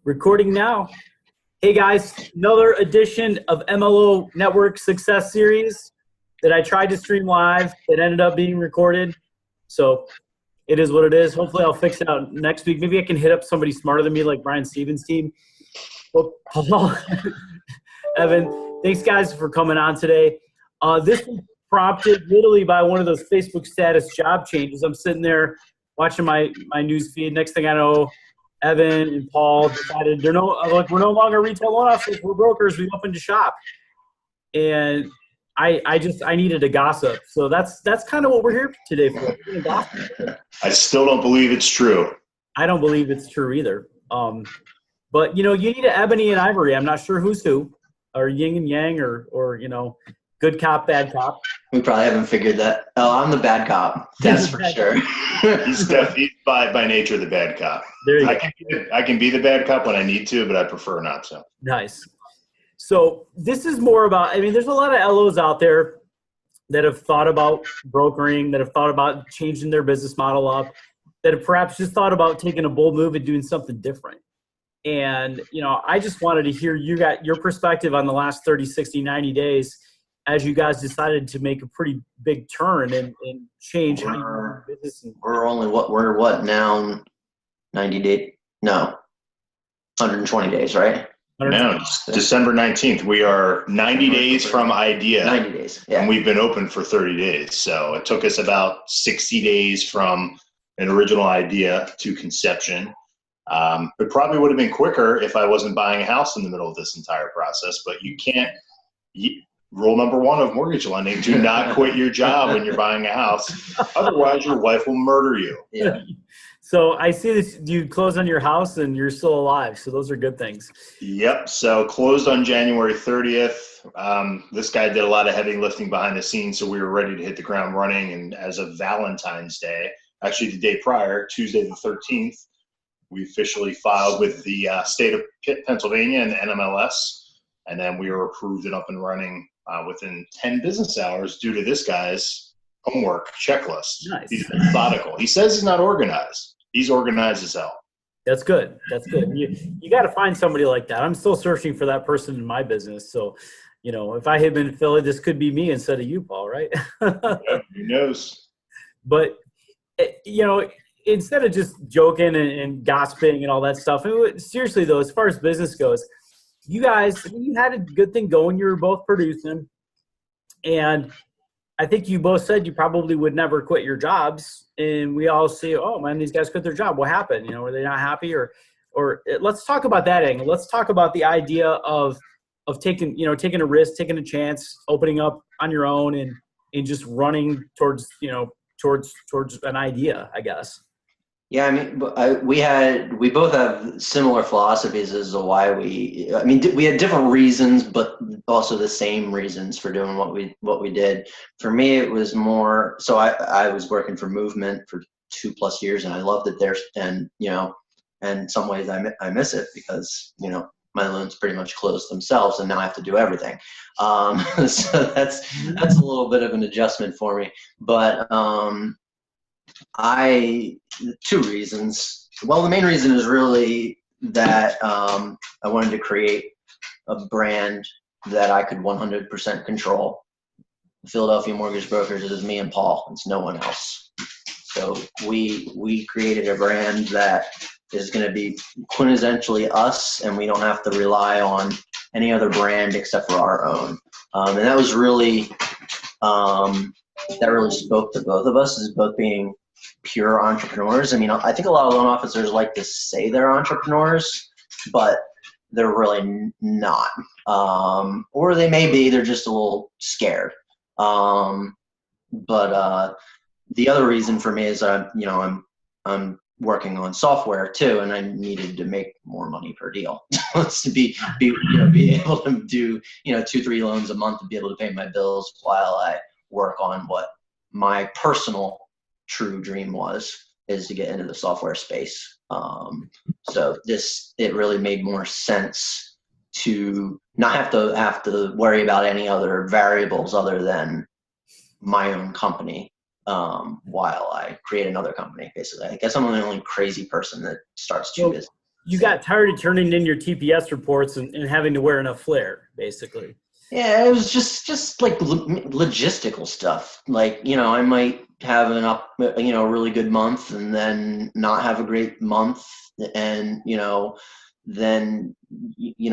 Recording now. Hey guys, another edition of MLO Network Success Series that I tried to stream live. It ended up being recorded. So it is what it is. Hopefully I'll fix it out next week. Maybe I can hit up somebody smarter than me like Brian Stevens' team. Well, Paul, Evan, thanks guys for coming on today. This was prompted literally by one of those Facebook status job changes. I'm sitting there watching my news feed. Next thing I know, Evan and Paul decided we're no longer retail loan officers, we're brokers, we opened a shop. And I needed to gossip. So that's kind of what we're here today for. We're gonna gossip. I still don't believe it's true. I don't believe it's true either. But you need an ebony and ivory. I'm not sure who's who, or yin and yang, or good cop, bad cop. We probably haven't figured that. Oh, I'm the bad cop. That's for sure. He's by nature the bad cop. There you go. I can be the bad cop when I need to, but I prefer not to. Nice. So this is more about, there's a lot of LOs out there that have thought about brokering, that have thought about changing their business model up, that have perhaps just thought about taking a bold move and doing something different. And, I just wanted to hear your perspective on the last 30, 60, 90 days as you guys decided to make a pretty big turn and change how you run your business. We're what now? 90 days? No, 120 days, right? No, December 19th. We are 90 days from idea. 90 days, yeah. And we've been open for 30 days. So it took us about 60 days from an original idea to conception. It probably would have been quicker if I wasn't buying a house in the middle of this entire process, but you can't. Rule number one of mortgage lending, do not quit your job when you're buying a house. Otherwise, your wife will murder you. Yeah. So I see this, you closed on your house and you're still alive. So those are good things. Yep. So closed on January 30th. This guy did a lot of heavy lifting behind the scenes, so we were ready to hit the ground running. And as of Valentine's Day, actually the day prior, Tuesday the 13th, we officially filed with the state of Pennsylvania and the NMLS. And then we were approved and up and running within 10 business hours due to this guy's homework checklist. Nice. He's methodical. He says he's not organized. He's organized as hell. That's good. That's good. You got to find somebody like that. I'm still searching for that person in my business. So, if I had been in Philly, this could be me instead of you, Paul, right? Yeah, who knows? But, instead of just joking and gossiping and all that stuff, seriously though, as far as business goes, you guys, you had a good thing going. You were both producing. And I think you both said you probably would never quit your jobs. And we all see, oh, man, these guys quit their job. What happened? Were they not happy? Or let's talk about that angle. Let's talk about the idea of taking a risk, taking a chance, opening up on your own and just running towards an idea, I guess. Yeah, we both have similar philosophies as to why we had different reasons, but also the same reasons for doing what we did. For me, it was more, so I was working for Movement for 2+ years and I loved it there. And, in some ways I miss it because, my loans pretty much closed themselves and now I have to do everything. So that's a little bit of an adjustment for me, but, two reasons. Well, the main reason is really that I wanted to create a brand that I could 100% control. Philadelphia Mortgage Brokers is me and Paul. It's no one else. So we created a brand that is going to be quintessentially us, and we don't have to rely on any other brand except for our own. And that was really that really spoke to both of us as both being pure entrepreneurs. I think a lot of loan officers like to say they're entrepreneurs, but they're really not. Or they may be, they're just a little scared. But the other reason for me is I'm working on software too, and I needed to make more money per deal to be able to do 2-3 loans a month to be able to pay my bills while I work on what my personal true dream is to get into the software space. So it really made more sense to not have to worry about any other variables other than my own company while I create another company, basically. I guess I'm the only crazy person that starts two businesses. you got tired of turning in your TPS reports and having to wear enough flair, basically. Yeah, it was just like logistical stuff. Like, I might have a really good month and then not have a great month. And, then,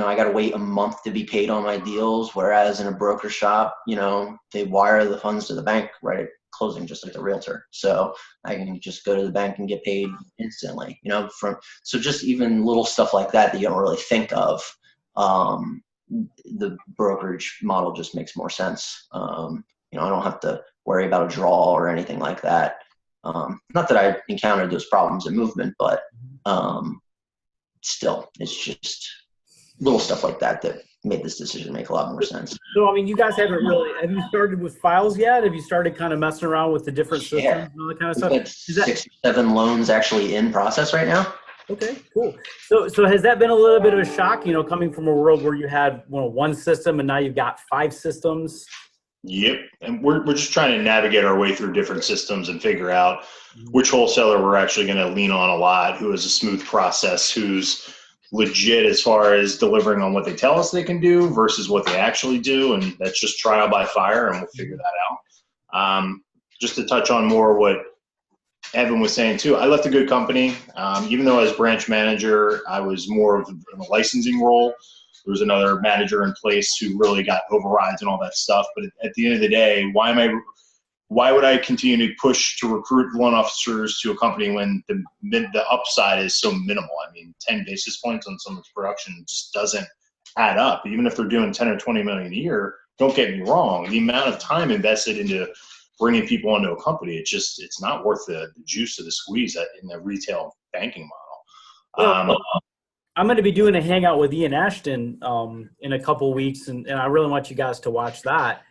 I got to wait a month to be paid on my deals. Whereas in a broker shop, they wire the funds to the bank right at closing, just like the realtor. So I can just go to the bank and get paid instantly, so just even little stuff like that you don't really think of. The brokerage model just makes more sense. I don't have to worry about a draw or anything like that. Not that I encountered those problems in movement, but still, it's just little stuff like that made this decision make a lot more sense. So, you guys have you started with files yet? Have you started kind of messing around with the different systems and all that kind of stuff? We've got 6 or 7 loans actually in process right now. Okay, cool. So has that been a little bit of a shock, coming from a world where you had one system and now you've got 5 systems? Yep. And we're just trying to navigate our way through different systems and figure out which wholesaler we're actually going to lean on a lot, who has a smooth process, who's legit as far as delivering on what they tell us they can do versus what they actually do. And that's just trial by fire, and we'll figure that out. Just to touch on more what Evan was saying too, I left a good company. Even though I was branch manager, I was more of a licensing role. There was another manager in place who really got overrides and all that stuff. But at the end of the day, why would I continue to push to recruit loan officers to a company when the upside is so minimal? 10 basis points on someone's production just doesn't add up. Even if they're doing 10 or 20 million a year, don't get me wrong. The amount of time invested into bringing people into a company, it's not worth the juice of the squeeze in the retail banking model. I'm going to be doing a hangout with Ian Ashton in a couple of weeks, and I really want you guys to watch that.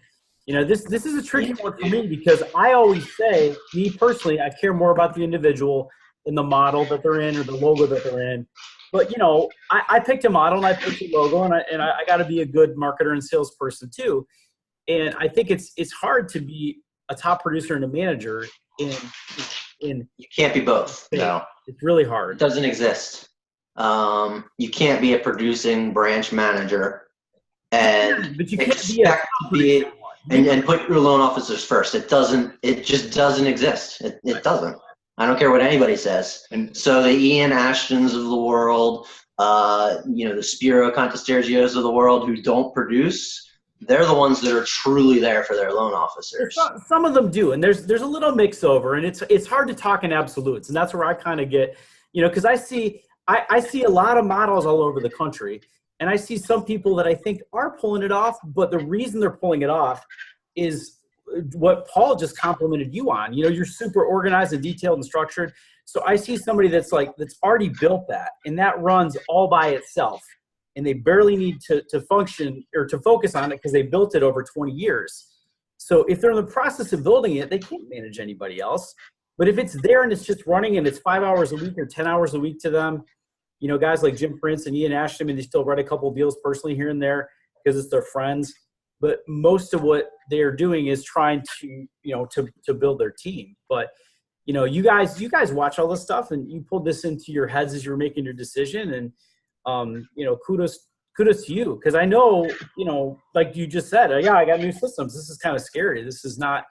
This is a tricky one for me because I always say, me personally, I care more about the individual than the model that they're in or the logo that they're in. But, I picked a model and I picked a logo, and I got to be a good marketer and salesperson too. And I think it's hard to be a top producer and a manager in you can't be both. No, it's really hard. It doesn't exist. You can't be a producing branch manager and but you can't expect be and put your loan officers first. It just doesn't exist. It doesn't. I don't care what anybody says. And so the Ian Ashtons of the world, the Spiro Contestergios of the world who don't produce, they're the ones that are truly there for their loan officers. Some of them do, and there's a little mix over, and it's hard to talk in absolutes, and that's where I kind of get, because I see a lot of models all over the country, and I see some people that I think are pulling it off, but the reason they're pulling it off is what Paul just complimented you on. You're super organized and detailed and structured. So I see somebody that's already built that, and that runs all by itself, and they barely need to function or to focus on it because they built it over 20 years. So if they're in the process of building it, they can't manage anybody else. But if it's there and it's just running and it's 5 hours a week or 10 hours a week to them, guys like Jim Prince and Ian Ashton, they still write a couple of deals personally here and there because it's their friends. But most of what they're doing is trying to, to build their team. But, you guys watch all this stuff and you pulled this into your heads as you were making your decision. And, kudos to you. Because I know, like you just said, I got new systems. This is kind of scary. This is not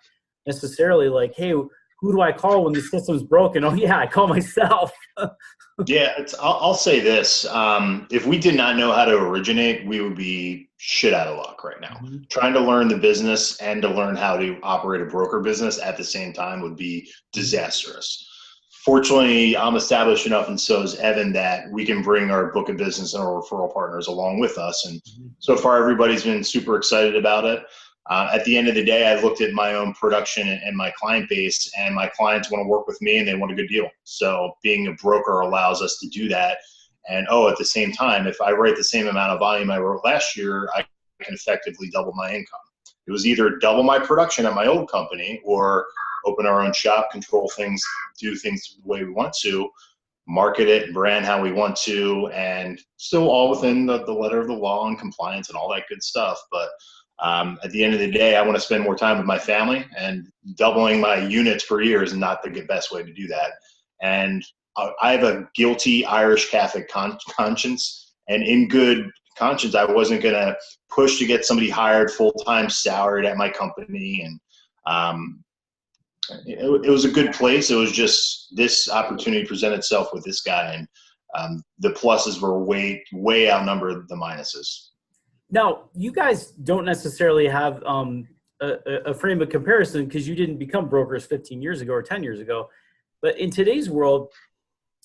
necessarily like, hey, who do I call when the system's broken? Oh, yeah, I call myself. Yeah, I'll say this. If we did not know how to originate, we would be shit out of luck right now. Mm-hmm. Trying to learn the business and to learn how to operate a broker business at the same time would be disastrous. Fortunately, I'm established enough, and so is Evan, that we can bring our book of business and our referral partners along with us. And so far, everybody's been super excited about it. At the end of the day, I looked at my own production and my client base, and my clients want to work with me and they want a good deal. So being a broker allows us to do that. And at the same time, if I write the same amount of volume I wrote last year, I can effectively double my income. It was either double my production at my old company or open our own shop, control things, do things the way we want to, market it, brand how we want to, and still all within the letter of the law and compliance and all that good stuff. But at the end of the day, I want to spend more time with my family, and doubling my units per year is not the best way to do that. And I have a guilty Irish Catholic conscience, and in good conscience, I wasn't going to push to get somebody hired full-time salaried at my company. And it was a good place. It was just this opportunity presented itself with this guy, and the pluses were way outnumbered the minuses. Now, you guys don't necessarily have a frame of comparison because you didn't become brokers 15 years ago or 10 years ago. But in today's world,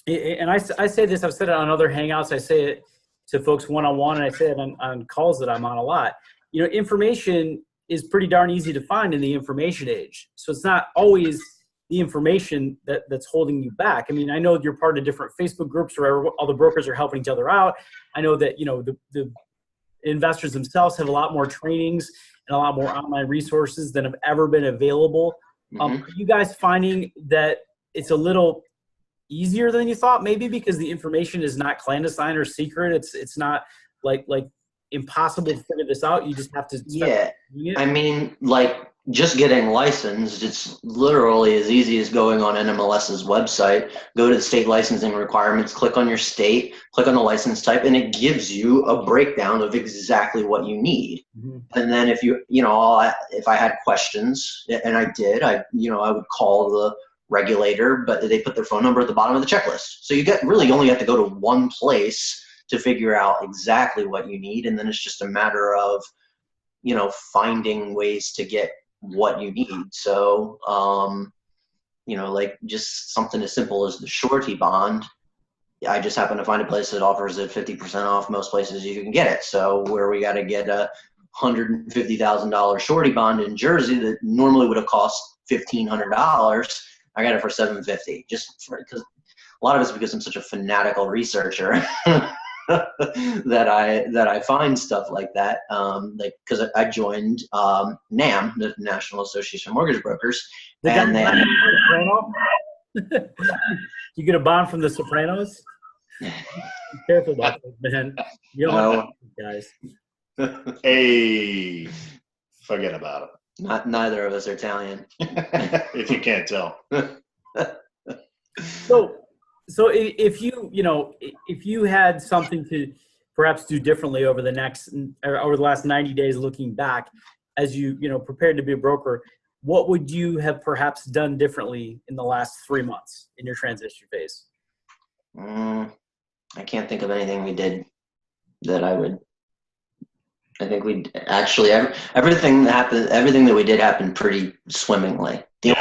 and I say this, I've said it on other Hangouts, I say it to folks one-on-one, and I say it on calls that I'm on a lot. You know, information is pretty darn easy to find in the information age. So it's not always the information that's holding you back. I mean, I know you're part of different Facebook groups where all the brokers are helping each other out. I know that, you know, the investors themselves have a lot more trainings and a lot more online resources than have ever been available. Are you guys finding that it's a little easier than you thought, maybe because the information is not clandestine or secret? It's not like impossible to figure this out. You just have to Yeah, I mean, like, just getting licensed, it's literally as easy as going on NMLS's website, go to the state licensing requirements, click on your state, click on the license type, and it gives you a breakdown of exactly what you need. And then if if I had questions, and I did, I would call the regulator, but they put their phone number at the bottom of the checklist. So you really only have to go to one place to figure out exactly what you need. And then it's just a matter of, finding ways to get what you need. So, like just something as simple as the surety bond. I just happen to find a place that offers it 50% off most places you can get it. So where we got to get a $150,000 surety bond in Jersey that normally would have cost $1,500, I got it for $750. Because a lot of it's because I'm such a fanatical researcher. that I find stuff like that, because I joined NAM, the National Association of Mortgage Brokers, and they you get a bond from the Sopranos. Be careful about that, man. You don't want guys. Hey, forget about it. Neither of us are Italian, if you can't tell. So if you had something to perhaps do differently over the last 90 days, looking back, as you prepared to be a broker, what would you have perhaps done differently in the last 3 months in your transition phase? I can't think of anything we did that I think we actually, everything that we did happened pretty swimmingly. The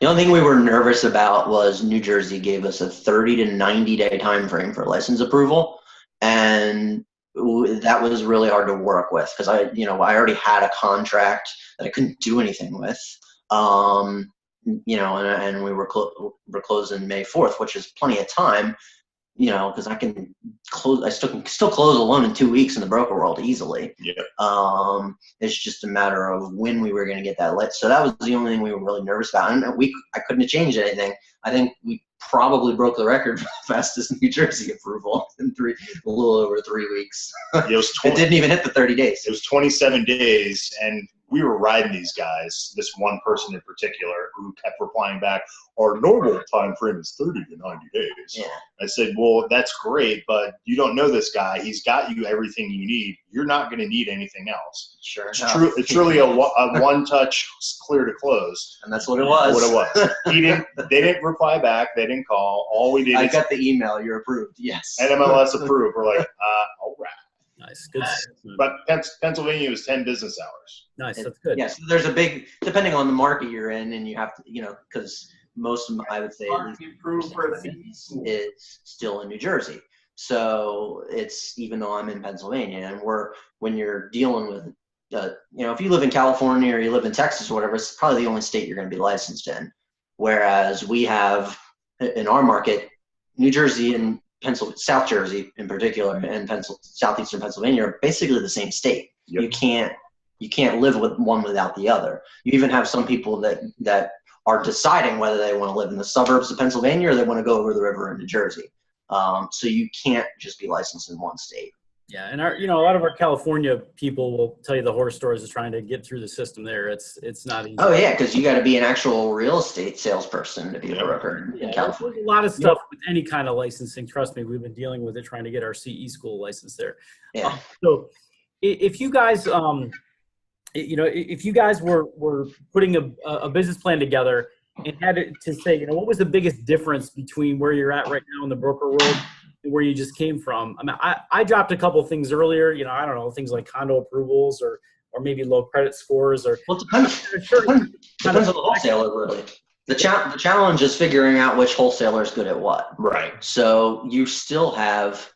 only thing we were nervous about was New Jersey gave us a 30 to 90 day time frame for license approval, and that was really hard to work with because I already had a contract that I couldn't do anything with, and we were closing May 4th, which is plenty of time, because I can close. I still close a loan in 2 weeks in the broker world easily. Yeah. It's just a matter of when we were going to get that lit. So that was the only thing we were really nervous about. And I couldn't have changed anything. I think we probably broke the record for the fastest New Jersey approval in a little over 3 weeks. It didn't even hit the 30 days. It was 27 days, and we were riding these guys, this one person in particular who kept replying back, our normal time frame is 30 to 90 days. Yeah. I said, well, that's great, but you don't know this guy. He's got you everything you need. You're not going to need anything else. Sure. It's truly a one-touch clear to close. And that's what it was. They didn't reply back. They didn't call. All we did I got the email. You're approved. Yes. NMLS approved. We're like, all right. Nice. Good. But Pennsylvania was 10 business hours. Nice. That's good. Yes. There's a big, depending on the market you're in, and you have to, because most of them, I would say, is still in New Jersey. So it's, even though I'm in Pennsylvania, and when you're dealing with, if you live in California or you live in Texas or whatever, it's probably the only state you're going to be licensed in. Whereas we have, in our market, New Jersey and South Jersey in particular, and southeastern Pennsylvania are basically the same state. Yep. You can't live with one without the other. You even have some people that are deciding whether they want to live in the suburbs of Pennsylvania or they want to go over the river into Jersey. So you can't just be licensed in one state. Yeah, and a lot of our California people will tell you the horror stories of trying to get through the system there. It's not easy. Oh yeah, because you got to be an actual real estate salesperson to be a broker in California. There's a lot of stuff with any kind of licensing. Trust me, we've been dealing with it, trying to get our CE school license there. Yeah. So if you guys, if you guys were putting a business plan together and had to say, what was the biggest difference between where you're at right now in the broker world and where you just came from? I mean, I dropped a couple of things earlier, I don't know, things like condo approvals or maybe low credit scores or. Well, it depends on the wholesaler, really. The challenge is figuring out which wholesaler is good at what. Right. So you still have,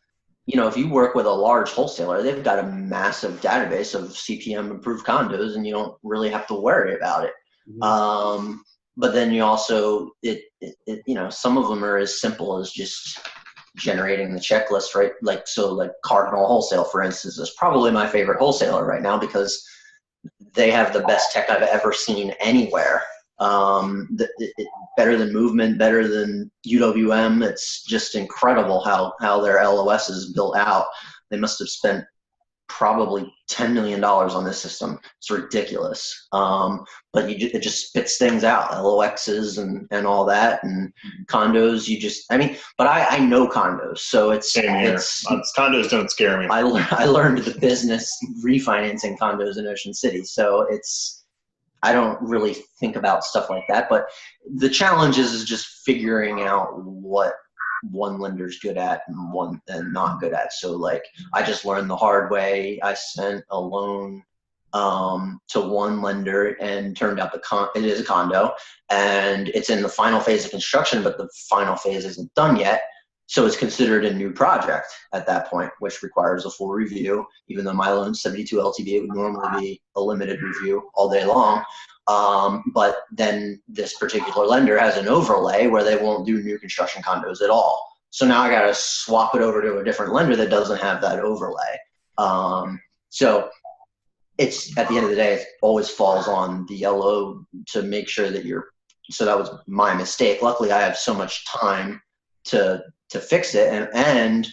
if you work with a large wholesaler, they've got a massive database of CPM approved condos, and you don't really have to worry about it. Mm-hmm. But then you also, some of them are as simple as just generating the checklist, right? Like Cardinal Wholesale, for instance, is probably my favorite wholesaler right now because they have the best tech I've ever seen anywhere. Better than Movement, better than UWM. It's just incredible how their LOS is built out. They must have spent probably $10 million on this system. It's ridiculous. But it just spits things out, LOXs and all that, and condos. But I know condos, so it's same here. Condos don't scare me. I learned the business refinancing condos in Ocean City, so I don't really think about stuff like that. But the challenge is just figuring out what one lender's good at and one and not good at. So I just learned the hard way. I sent a loan to one lender, and turned out it is a condo, and it's in the final phase of construction, but the final phase isn't done yet. So it's considered a new project at that point, which requires a full review. Even though my loan's 72 LTV, it would normally be a limited review all day long. But then this particular lender has an overlay where they won't do new construction condos at all. So now I got to swap it over to a different lender that doesn't have that overlay. So it's, at the end of the day, it always falls on the LO to make sure that so that was my mistake. Luckily, I have so much time to fix it. And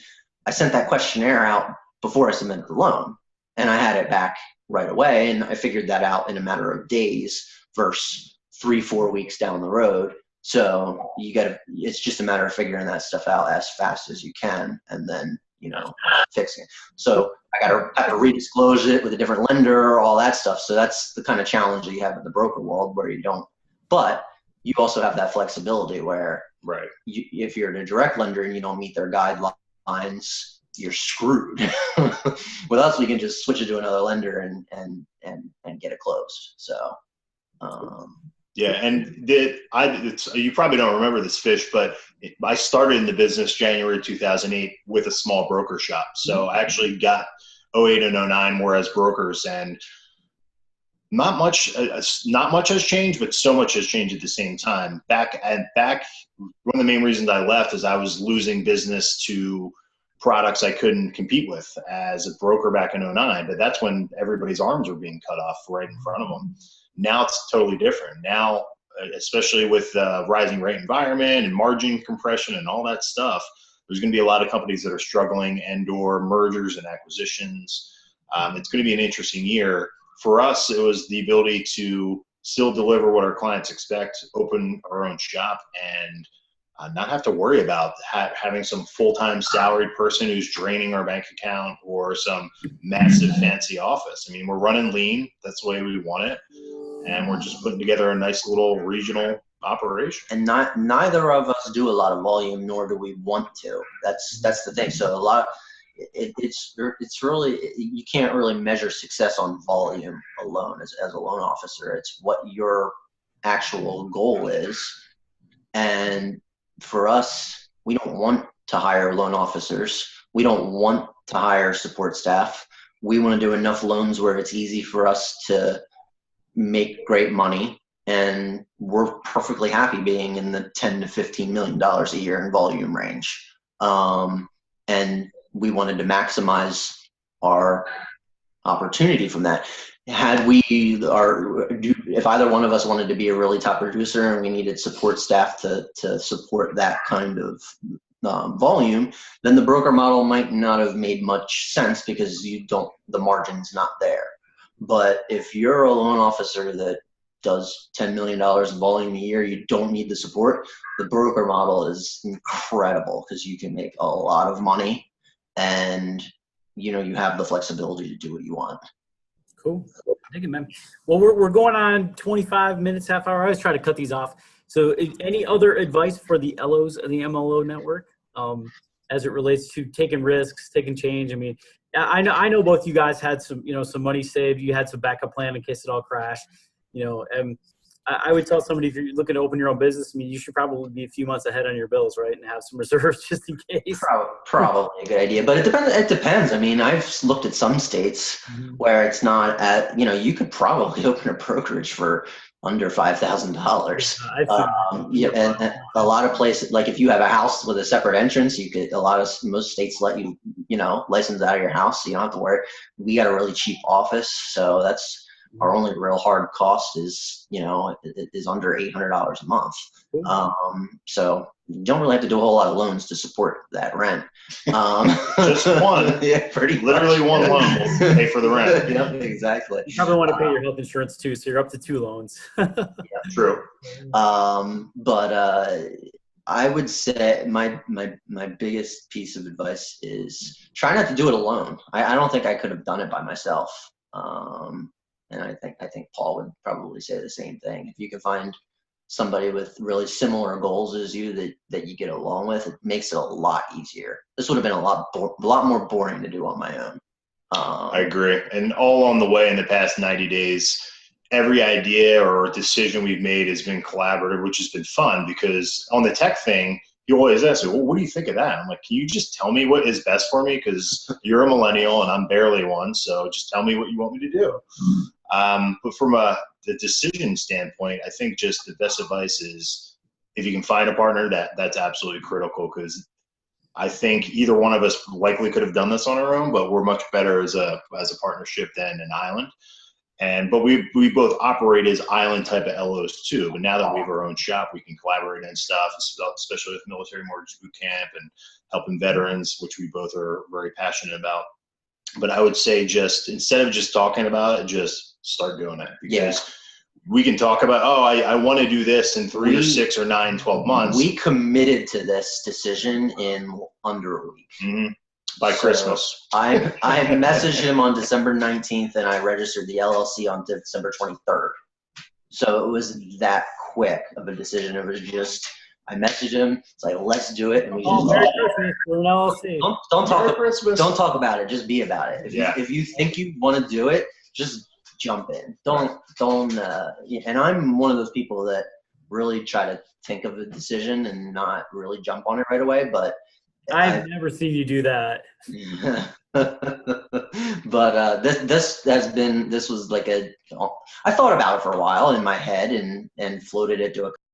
I sent that questionnaire out before I submitted the loan, and I had it back right away. And I figured that out in a matter of days versus 3-4 weeks down the road. So it's just a matter of figuring that stuff out as fast as you can, and then, fixing it. So I have to redisclose it with a different lender, all that stuff. So that's the kind of challenge that you have in the broker world, where you don't, but you also have that flexibility where, right, if you're in a direct lender and you don't meet their guidelines, you're screwed. With us, we can just switch it to another lender and get it closed. So, yeah, and you probably don't remember this, Fish, but I started in the business January 2008 with a small broker shop. So I actually got 08 and 09 more as brokers, and not much has changed, but so much has changed at the same time. Back, one of the main reasons I left is I was losing business to products I couldn't compete with as a broker back in 09, but that's when everybody's arms were being cut off right in front of them. Now it's totally different. Now, especially with the rising rate environment and margin compression and all that stuff, there's going to be a lot of companies that are struggling and/or mergers and acquisitions. It's going to be an interesting year. For us, it was the ability to still deliver what our clients expect, open our own shop, and not have to worry about having some full-time salaried person who's draining our bank account or some massive fancy office. I mean, we're running lean. That's the way we want it. And we're just putting together a nice little regional operation. And neither of us do a lot of volume, nor do we want to. That's the thing. So it's really, you can't really measure success on volume alone as a loan officer. It's what your actual goal is. And for us, we don't want to hire loan officers. We don't want to hire support staff. We want to do enough loans where it's easy for us to make great money, and we're perfectly happy being in the $10 to $15 million a year in volume range. And we wanted to maximize our opportunity from that. If either one of us wanted to be a really top producer and we needed support staff to support that kind of volume, then the broker model might not have made much sense because the margin's not there. But if you're a loan officer that does $10 million in volume a year, you don't need the support. The broker model is incredible because you can make a lot of money, and you have the flexibility to do what you want. Cool. Thank you, man. Well, we're going on 25 minutes, half hour. I always try to cut these off. So any other advice for the LOs of the MLO network as it relates to taking risks, taking change? I mean, I know both you guys had some money saved. You had some backup plan in case it all crashed. And I would tell somebody, if you're looking to open your own business, I mean, you should probably be a few months ahead on your bills, right? And have some reserves just in case. Probably a good idea, but it depends. I mean, I've looked at some states where it's not you could probably open a brokerage for under $5,000. And a lot of places, like if you have a house with a separate entrance, most states let you, license out of your house, so you don't have to worry. We got a really cheap office, so that's our only real hard cost is under $800 a month. So you don't really have to do a whole lot of loans to support that rent. Just one. Yeah, pretty literally much. One loan will pay for the rent. Yep, exactly. You probably want to pay your health insurance too, so you're up to 2 loans. Yeah, true. But I would say my biggest piece of advice is try not to do it alone. I don't think I could have done it by myself. And I think Paul would probably say the same thing. If you can find somebody with really similar goals as you that you get along with, it makes it a lot easier. This would have been a lot more boring to do on my own. I agree. And all along the way in the past 90 days, every idea or decision we've made has been collaborative, which has been fun because on the tech thing, you always ask me, well, what do you think of that? I'm like, can you just tell me what is best for me? Because you're a millennial and I'm barely one. So just tell me what you want me to do. But from the decision standpoint, I think just the best advice is if you can find a partner, that's absolutely critical, because I think either one of us likely could have done this on our own, but we're much better as a partnership than an island. But we both operate as island type of LOs too. But now that we have our own shop, we can collaborate and stuff, especially with military mortgage boot camp and helping veterans, which we both are very passionate about. But I would say just instead of just talking about it, just start doing it, because we can talk about, I want to do this in 3 or 6 or 9, 12 months. We committed to this decision in under a week. Mm-hmm. By Christmas. I messaged him on December 19th and I registered the LLC on December 23rd. So it was that quick of a decision. It was just, I messaged him. It's like, let's do it. And we Merry Christmas. We're an LLC. Don't talk about it. Just be about it. If you think you want to do it, just jump in. And I'm one of those people that really try to think of a decision and not really jump on it right away. But I've never seen you do that. But this was like I thought about it for a while in my head and floated it to a